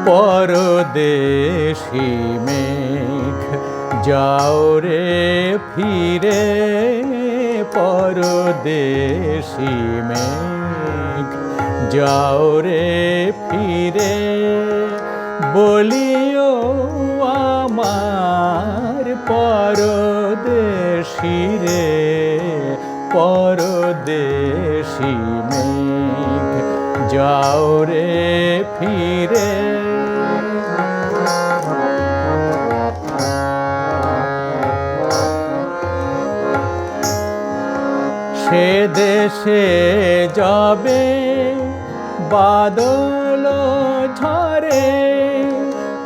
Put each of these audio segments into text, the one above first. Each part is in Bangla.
পরদেশি মেঘ যাও রে ফিরে, পরদেশি মেঘ যাও রে ফিরে, বলিও আমার পরদেশি রে, পরদেশি মেঘ যাও রে ফিরে। সে দেশে যাবে বাদল ঝরে,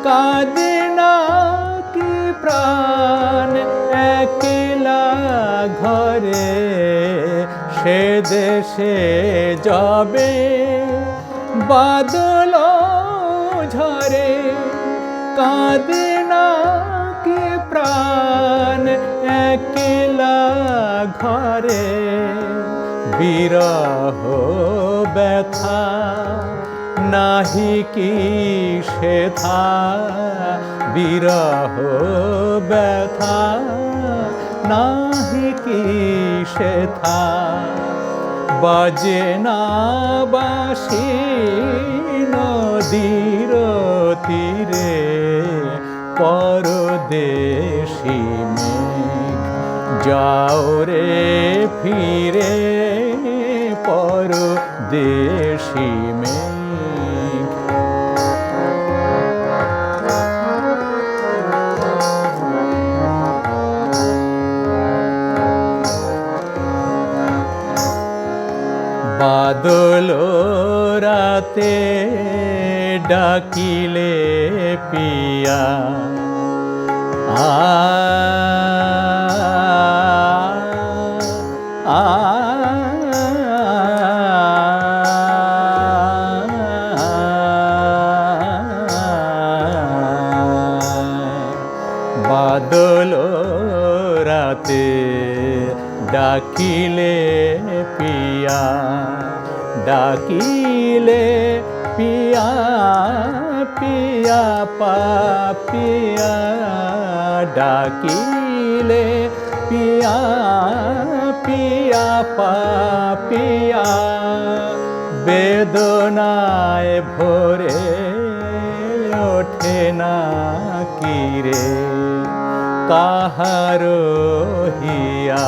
কাঁদে না কি প্রাণ একলা ঘরে। সে দেশে যাবে বাদল ঝরে, কাঁদে না কি প্রাণ একলা ঘরে। বিরহ ব্যথা নাহি কি সেথা, বিরহ ব্যথা নাহি কি সেথা। বাজে না বাঁশি নদীর তীরে, পরদেশি মেঘ যাও রে ফিরে, পরদেশি মেঘ। বাদল রাতে ডাকিলে পিয়া, বাদল রাতে ডাকিলে পিয়া, ডাকিলে পিয়া পিয়া পাপিয়া, ডাকিলে পিয়া পিয়া পাপিয়া। বেদনায় ভরে ওঠে না কিরে কাহারো হিয়া,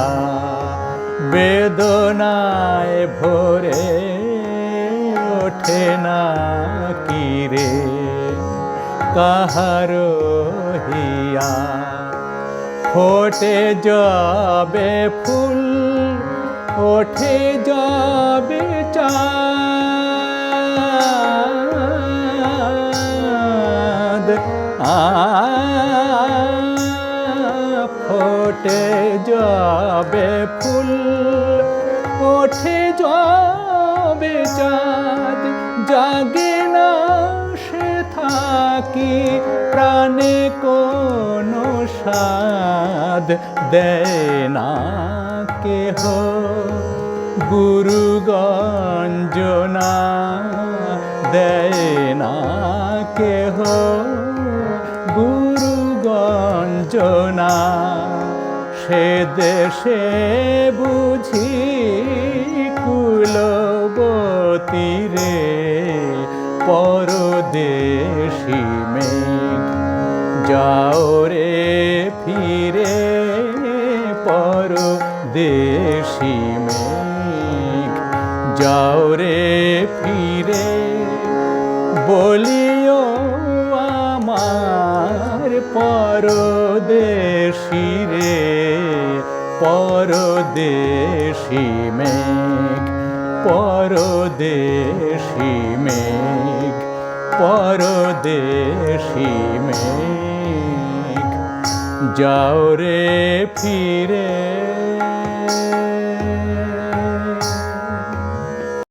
বেদনায় ভরে ওঠে না কিরে কাহারো হিয়া। ফোটে যাবে ফুল ওঠে যাবে চাঁদ, ফোটে যাবে ফুল ওঠে যাবে চাঁদ। জাগে না সে থাকি প্রাণে কোনো স্বাদ, দেয় না কেহ গুরু গঞ্জনা, দেয় না কেহ গুরু গঞ্জনা। সে দেশে বুঝি কুলবতী রে, পরদেশি মেঘ যাও রে ফিরে, পরদেশি মেঘ যাও রে ফিরে, বলিও আমার পরদেশি রে, পরদেশি মেঘ, পরদেশি মেঘ, পরদেশি মেঘ যাও রে ফিরে।